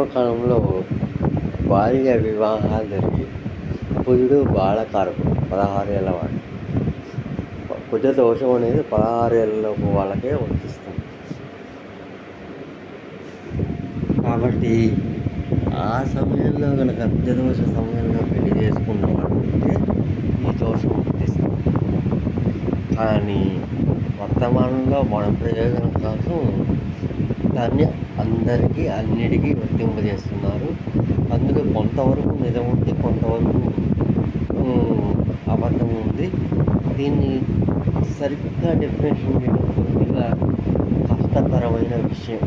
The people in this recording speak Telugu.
పూర్వకాలంలో బాల్య వివాహాలు జరిగి కుజుడు బాలకారకుడు 16 ఏళ్ళ వాడు. కుజ దోషం అనేది 16 ఏళ్ళలోపు వాళ్ళకే వర్తిస్తుంది. కాబట్టి ఆ సమయంలో కనుక కుజదోష సమయంలో పెళ్లి చేసుకున్న వాళ్ళకి ఈ దోషం వర్తిస్తుంది. కానీ వర్తమానంలో మన ప్రయోజనం కోసం దాన్ని అందరికీ అన్నిటికీ వర్తింపజేస్తున్నారు. అందులో కొంతవరకు నిజం ఉంది, కొంతవరకు అబద్ధం ఉంది. దీన్ని సరిగ్గా డెఫినేషన్ చేయడం కొద్దిగా కష్టతరమైన విషయం.